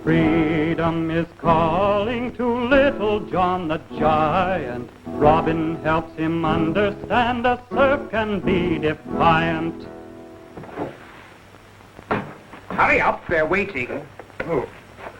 Freedom is calling to Little John the giant. Robin helps him understand a serf can be defiant. Hurry up, they're waiting. Oh,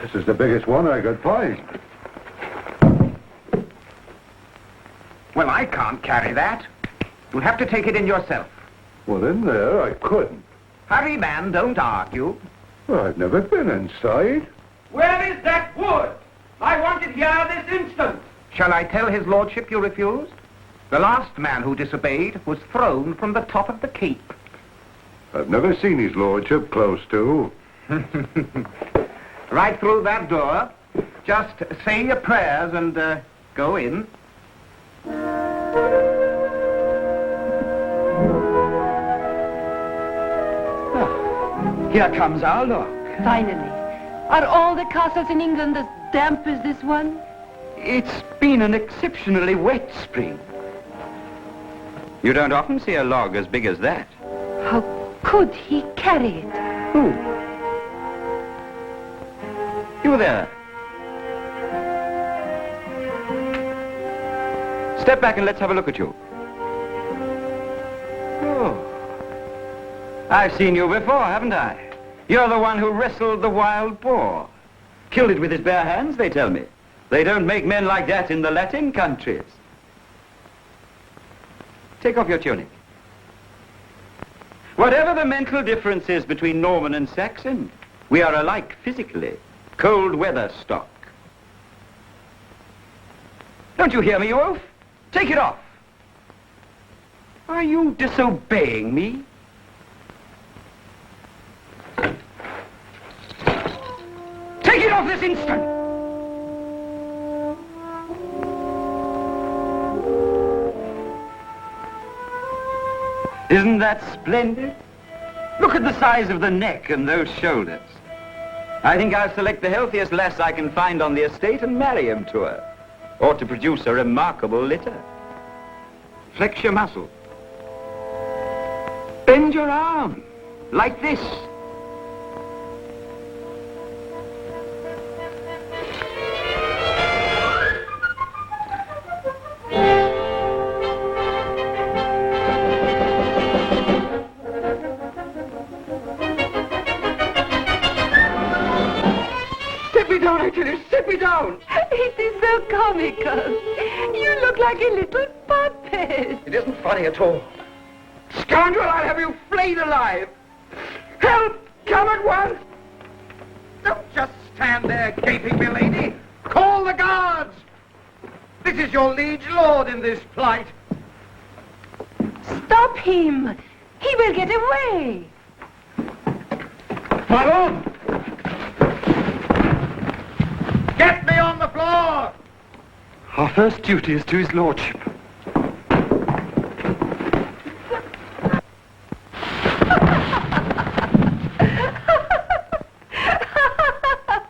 this is the biggest one I could find. Well, I can't carry that. You'll have to take it in yourself. Well, in there I couldn't. Hurry, man, don't argue. Well, I've never been inside. Where is that wood? I want it here this instant. Shall I tell his lordship you refused? The last man who disobeyed was thrown from the top of the keep. I've never seen his lordship close to. Right through that door. Just say your prayers and go in. Here comes our lord. Finally. Are all the castles in England as damp as this one? It's been an exceptionally wet spring. You don't often see a log as big as that. How could he carry it? Who? You there. Step back and let's have a look at you. Oh. I've seen you before, haven't I? You're the one who wrestled the wild boar. Killed it with his bare hands, they tell me. They don't make men like that in the Latin countries. Take off your tunic. Whatever the mental differences between Norman and Saxon, we are alike physically. Cold weather stock. Don't you hear me, you oaf? Take it off. Are you disobeying me? Take it off this instant! Isn't that splendid? Look at the size of the neck and those shoulders. I think I'll select the healthiest lass I can find on the estate and marry him to her. Ought to produce a remarkable litter. Flex your muscle. Bend your arm, like this. Sit me down. It is so comical. You look like a little puppet. It isn't funny at all. Scoundrel, I'll have you flayed alive. Help! Come at once! Don't just stand there gaping, milady. Call the guards. This is your liege lord in this plight. Stop him. He will get away. My lord! Get me on the floor! Our first duty is to his lordship.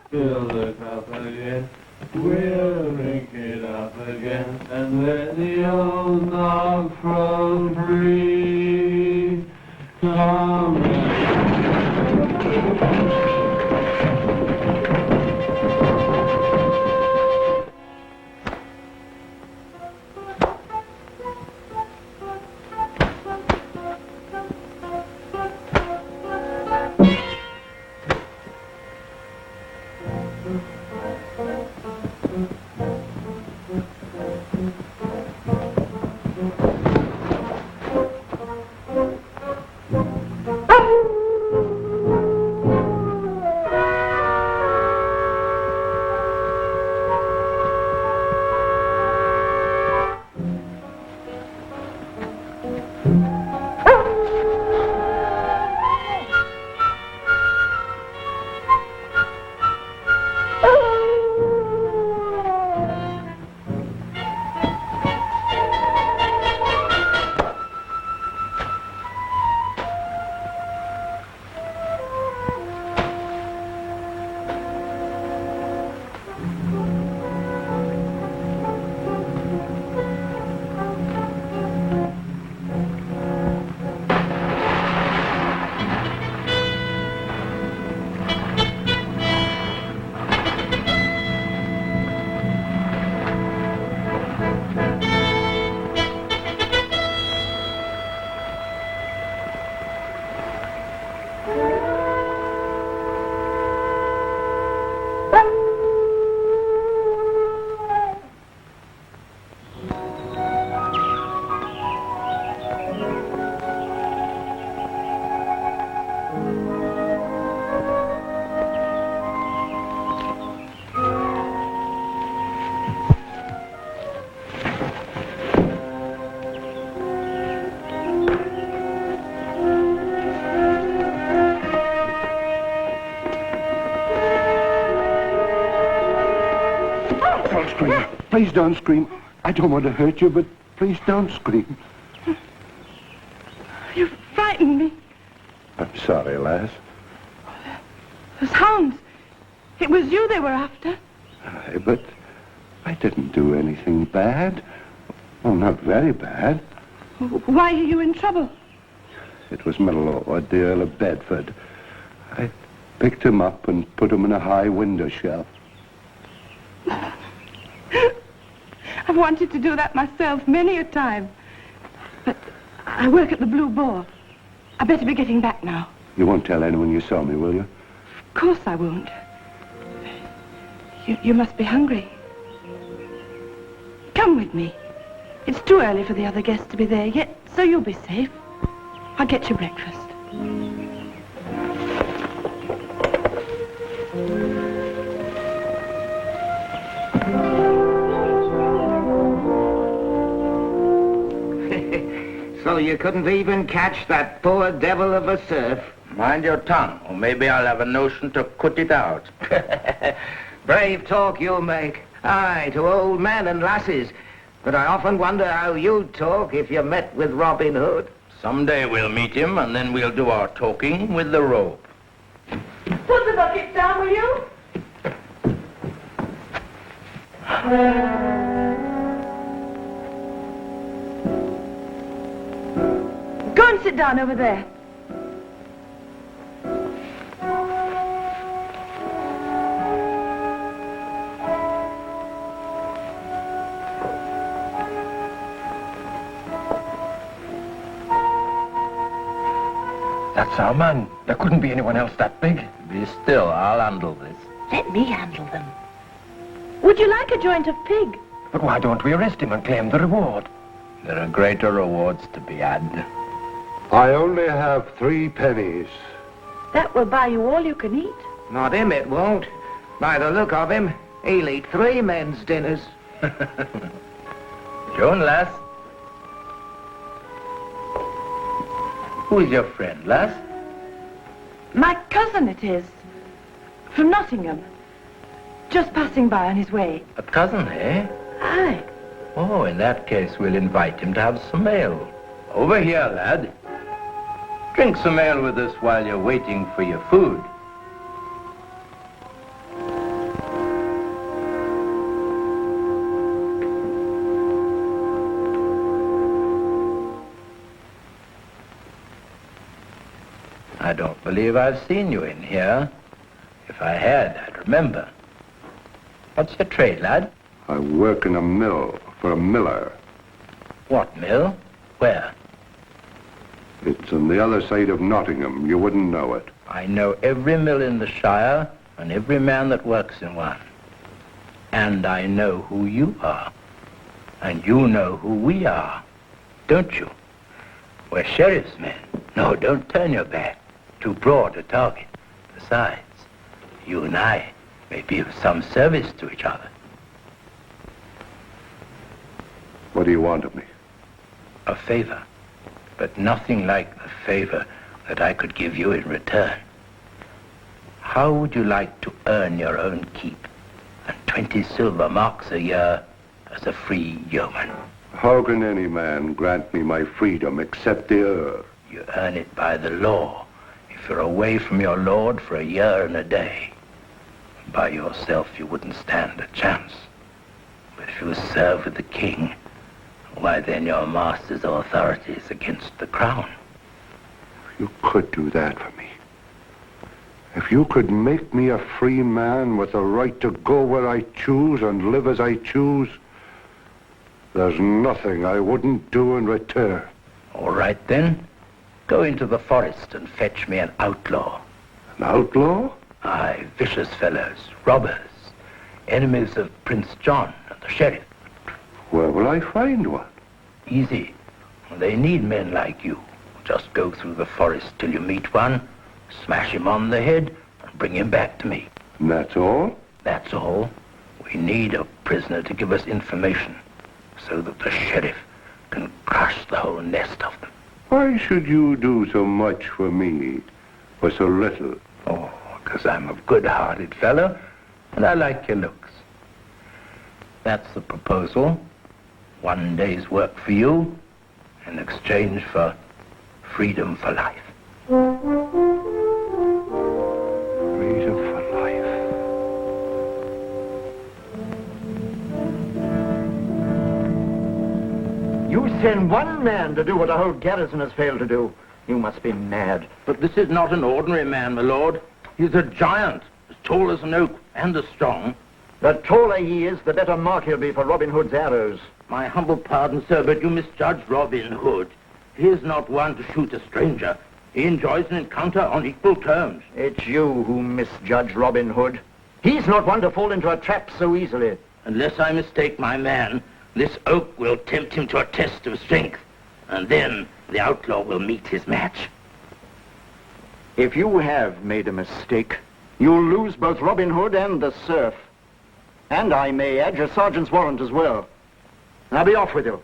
Fill the cup again, we'll drink it up again, and let the old dog crow free. scream. Please don't scream. I don't want to hurt you, but please don't scream. You frightened me. I'm sorry, lass. Those hounds. It was you they were after. Aye, but I didn't do anything bad. Well, not very bad. Why are you in trouble? It was my lord, the Earl of Bedford. I picked him up and put him in a high window shelf. I've wanted to do that myself many a time. But I work at the Blue Boar. I better be getting back now. You won't tell anyone you saw me, will you? Of course I won't. You must be hungry. Come with me. It's too early for the other guests to be there yet, so you'll be safe. I'll get you breakfast. So you couldn't even catch that poor devil of a serf? Mind your tongue, or maybe I'll have a notion to cut it out. Brave talk you make. Aye, to old men and lasses. But I often wonder how you'd talk if you met with Robin Hood. Someday we'll meet him, and then we'll do our talking with the rope. Put the bucket down, will you? Go and sit down over there. That's our man. There couldn't be anyone else that big. Be still, I'll handle this. Let me handle them. Would you like a joint of pig? But why don't we arrest him and claim the reward? There are greater rewards to be had. I only have 3 pennies. That will buy you all you can eat. Not him, it won't. By the look of him, he'll eat 3 men's dinners. Joan, lass. Who's your friend, lass? My cousin it is. From Nottingham. Just passing by on his way. A cousin, eh? Aye. Oh, in that case, we'll invite him to have some ale. Over here, lad. Drink some ale with us while you're waiting for your food. I don't believe I've seen you in here. If I had, I'd remember. What's your trade, lad? I work in a mill for a miller. What mill? Where? It's on the other side of Nottingham. You wouldn't know it. I know every mill in the Shire and every man that works in one. And I know who you are. And you know who we are, don't you? We're sheriff's men. No, don't turn your back. Too broad a target. Besides, you and I may be of some service to each other. What do you want of me? A favor, but nothing like the favor that I could give you in return. How would you like to earn your own keep and 20 silver marks a year as a free yeoman? How can any man grant me my freedom except the Earl? You earn it by the law if you're away from your lord for a year and a day. By yourself you wouldn't stand a chance. But if you serve with the king, why then your master's authority is against the crown. You could do that for me. If you could make me a free man with the right to go where I choose and live as I choose, there's nothing I wouldn't do in return. All right then. Go into the forest and fetch me an outlaw. An outlaw? Aye, vicious fellows, robbers, enemies of Prince John and the sheriff. Where will I find one? Easy. They need men like you. Just go through the forest till you meet one, smash him on the head, and bring him back to me. And that's all? That's all. We need a prisoner to give us information so that the sheriff can crush the whole nest of them. Why should you do so much for me, for so little? Oh, because I'm a good-hearted fellow, and I like your looks. that's the proposal, 1 day's work for you in exchange for freedom for life. Freedom for life. You send one man to do what a whole garrison has failed to do. You must be mad. But this is not an ordinary man, my lord. He's a giant, as tall as an oak and as strong. The taller he is, the better mark he'll be for Robin Hood's arrows. My humble pardon, sir, but you misjudge Robin Hood. He is not one to shoot a stranger. He enjoys an encounter on equal terms. It's you who misjudge Robin Hood. He's not one to fall into a trap so easily. Unless I mistake my man, this oak will tempt him to a test of strength, and then the outlaw will meet his match. If you have made a mistake, you'll lose both Robin Hood and the serf. And I may add your sergeant's warrant as well. Now be off with you,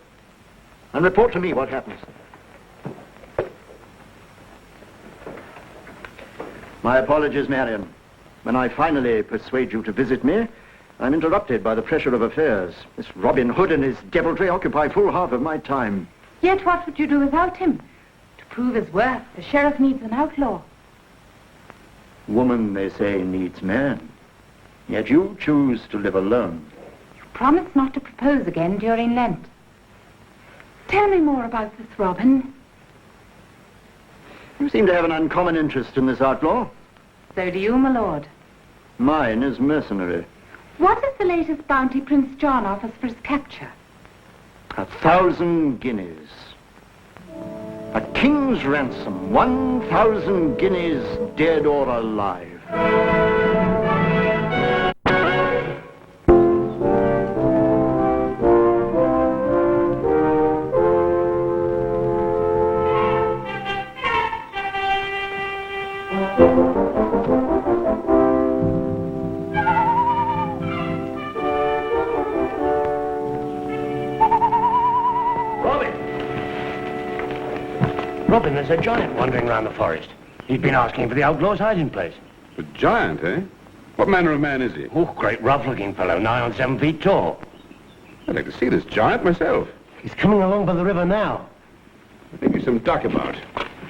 and report to me what happens. My apologies, Marion. When I finally persuade you to visit me, I'm interrupted by the pressure of affairs. This Robin Hood and his deviltry occupy full half of my time. Yet what would you do without him? To prove his worth, the sheriff needs an outlaw. Woman, they say, needs man. Yet you choose to live alone. You promised not to propose again during Lent. Tell me more about this Robin. You seem to have an uncommon interest in this outlaw. So do you, my lord. Mine is mercenary. What is the latest bounty Prince John offers for his capture? 1,000 guineas. A king's ransom, 1,000 guineas, dead or alive. Robin, there's a giant wandering around the forest. He's been asking for the outlaw's hiding place. A giant, eh? What manner of man is he? Oh, great rough-looking fellow, nigh on 7 feet tall. I'd like to see this giant myself. He's coming along by the river now. There may be some duck about.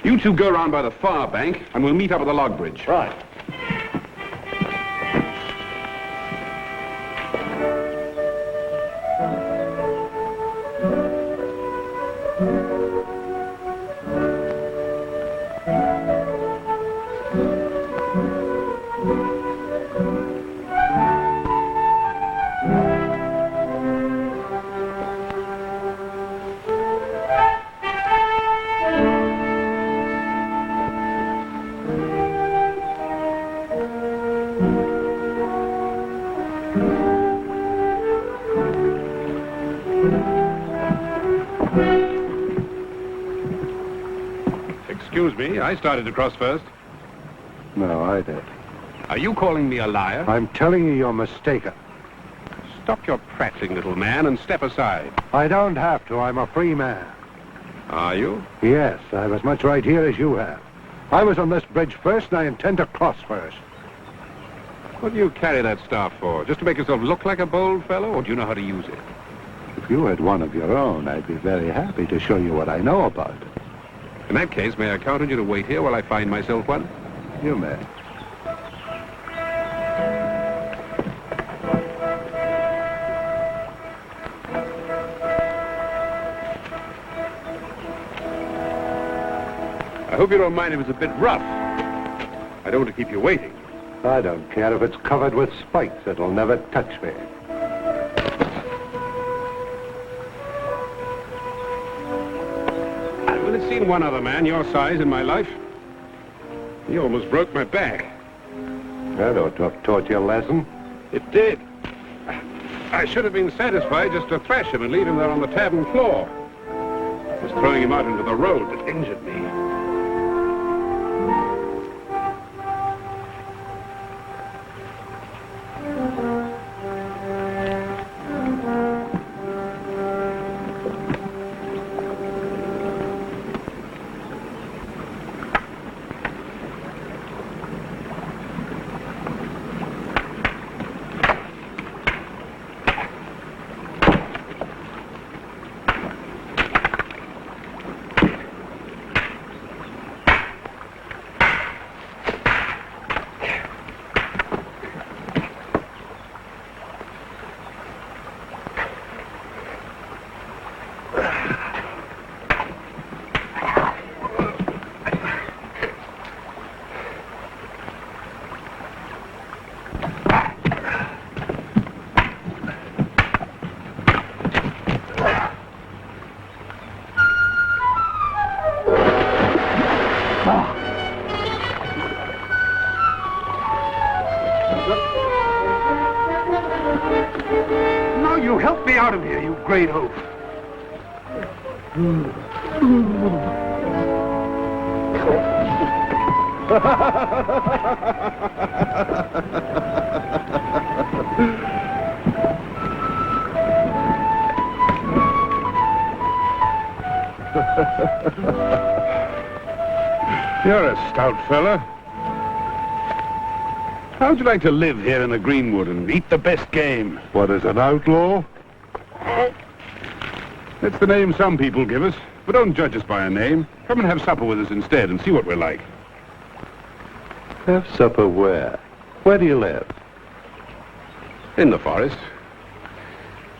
You two go round by the far bank, and we'll meet up at the log bridge. Right. Excuse me, I started to cross first. No, I did. Are you calling me a liar? I'm telling you you're mistaken. Stop your prattling, little man, and step aside. I don't have to. I'm a free man. Are you? Yes, I have as much right here as you have. I was on this bridge first, and I intend to cross first. What do you carry that staff for? Just to make yourself look like a bold fellow, or do you know how to use it? If you had one of your own, I'd be very happy to show you what I know about it. In that case, may I count on you to wait here while I find myself one? You may. I hope you don't mind if it's a bit rough. I don't want to keep you waiting. I don't care if it's covered with spikes. It'll never touch me. I've only seen one other man your size in my life. He almost broke my back. That ought to have taught you a lesson. It did. I should have been satisfied just to thrash him and leave him there on the tavern floor. It was throwing him out into the road that injured me. Now you help me out of here, you great oaf. You're a stout fella. How'd you like to live here in the Greenwood and eat the best game? What is an outlaw? That's the name some people give us, but don't judge us by a name. Come and have supper with us instead and see what we're like. Have supper where? Where do you live? In the forest.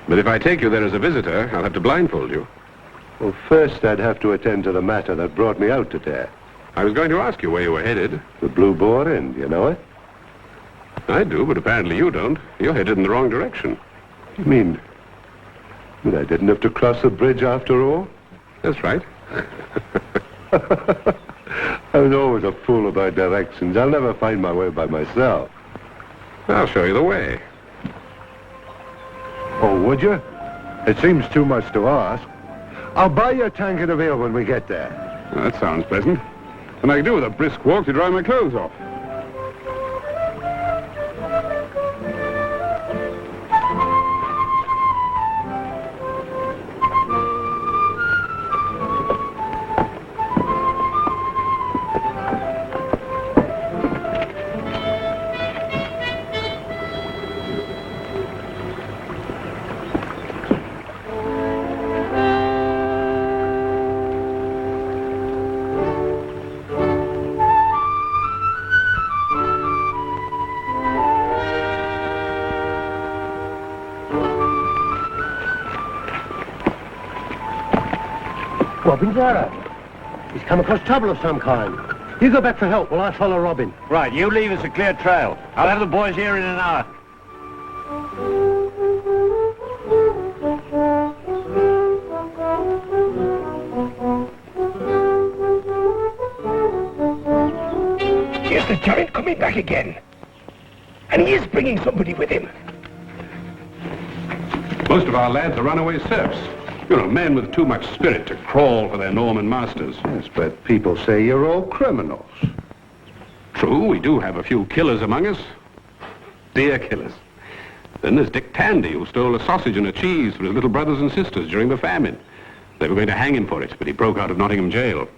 But if I take you there as a visitor, I'll have to blindfold you. Well, first I'd have to attend to the matter that brought me out today. I was going to ask you where you were headed. The Blue Boar Inn, do you know it? I do, but apparently you don't. You're headed in the wrong direction. You mean that I didn't have to cross the bridge after all? That's right. I was always a fool about directions. I'll never find my way by myself. I'll show you the way. Oh, would you? It seems too much to ask. I'll buy you a tankard of ale when we get there. Well, that sounds pleasant. And I can do with a brisk walk to dry my clothes off. Robin's there. He's come across trouble of some kind. You go back for help while I follow Robin. Right, you leave us a clear trail. I'll have the boys here in an hour. Here's the giant coming back again. And he is bringing somebody with him. Most of our lads are runaway serfs. You know, men with too much spirit to crawl for their Norman masters. Yes, but people say you're all criminals. True, we do have a few killers among us. Dear killers. Then there's Dick Tandy, who stole a sausage and a cheese for his little brothers and sisters during the famine. They were going to hang him for it, but he broke out of Nottingham jail.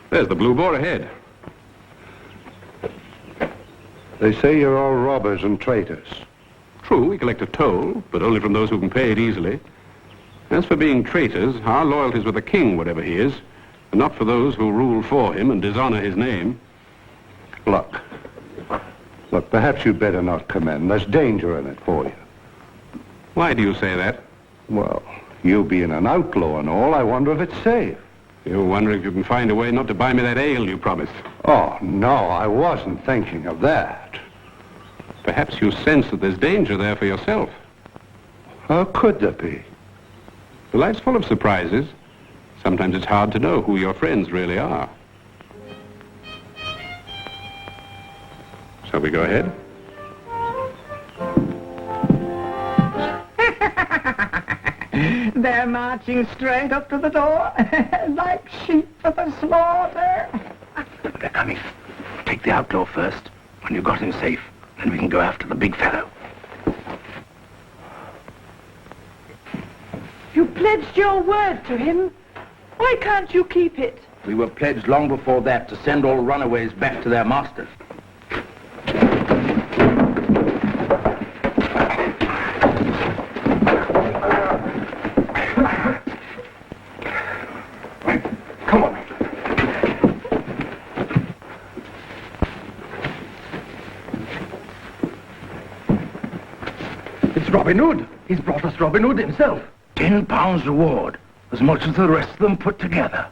There's the Blue Boar ahead. They say you're all robbers and traitors. True, we collect a toll, but only from those who can pay it easily. As for being traitors, our loyalty's with the king, whatever he is, and not for those who rule for him and dishonor his name. Look, perhaps you'd better not come in. There's danger in it for you. Why do you say that? Well, you being an outlaw and all, I wonder if it's safe. You're wondering if you can find a way not to buy me that ale you promised. Oh, no, I wasn't thinking of that. Perhaps you sense that there's danger there for yourself. How could there be? Life's full of surprises. Sometimes it's hard to know who your friends really are. Shall we go ahead? They're marching straight up to the door, like sheep for the slaughter. They're coming. Take the outlaw first. When you've got him safe, then we can go after the big fellow. You pledged your word to him. Why can't you keep it? We were pledged long before that to send all runaways back to their masters. Come on. It's Robin Hood. He's brought us Robin Hood himself. £10 reward, as much as the rest of them put together.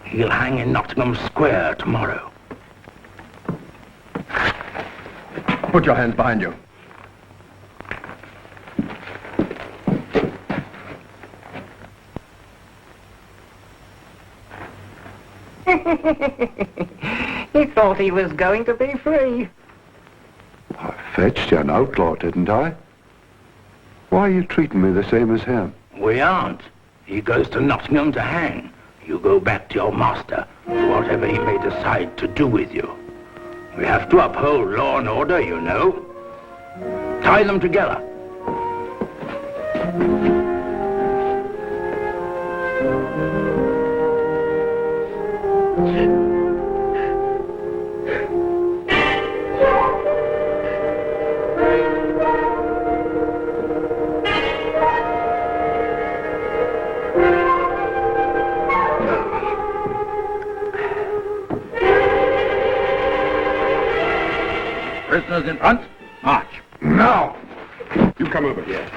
He'll hang in Nottingham Square tomorrow. Put your hands behind you. He thought he was going to be free. I fetched you an outlaw, didn't I? Why are you treating me the same as him? We aren't. He goes to Nottingham to hang. You go back to your master, whatever he may decide to do with you. We have to uphold law and order, you know. Tie them together. Prisoners in front, march. No! You come over here.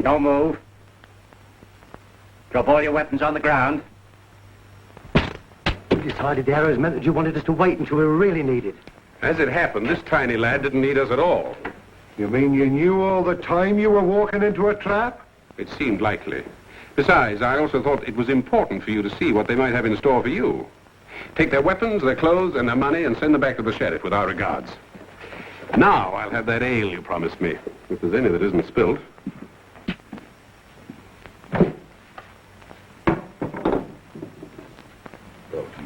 Don't move. Drop all your weapons on the ground. We decided the arrows meant that you wanted us to wait until we were really needed. As it happened, this tiny lad didn't need us at all. You mean you knew all the time you were walking into a trap? It seemed likely. Besides, I also thought it was important for you to see what they might have in store for you. Take their weapons, their clothes, and their money, and send them back to the sheriff with our regards. Now I'll have that ale you promised me, if there's any that isn't spilt.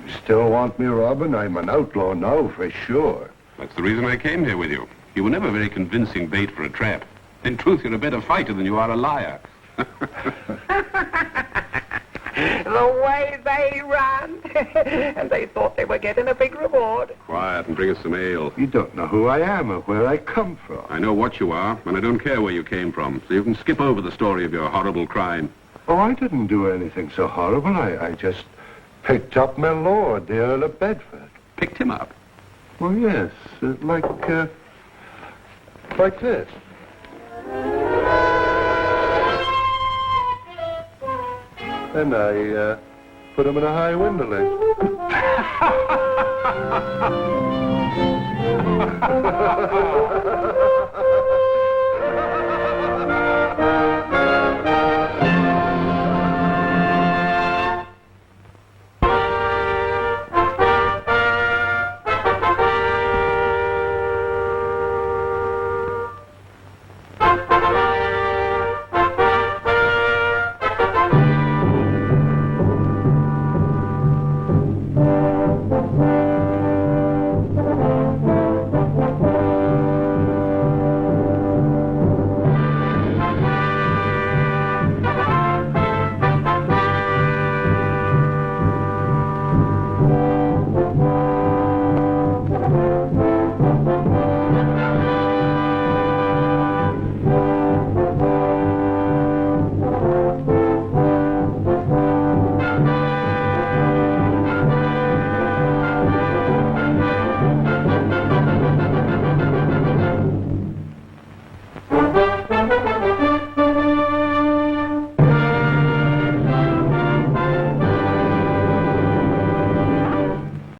You still want me, Robin? I'm an outlaw now, for sure. That's the reason I came here with you. You were never very convincing bait for a trap. In truth, you're a better fighter than you are a liar. The way they ran. And they thought they were getting a big reward. Quiet and bring us some ale. You don't know who I am or where I come from. I know what you are, and I don't care where you came from, so you can skip over the story of your horrible crime. Oh, I didn't do anything so horrible. I just picked up my lord, the Earl of Bedford. Picked him up? Well, yes, like this. And I put him in a high window ledge.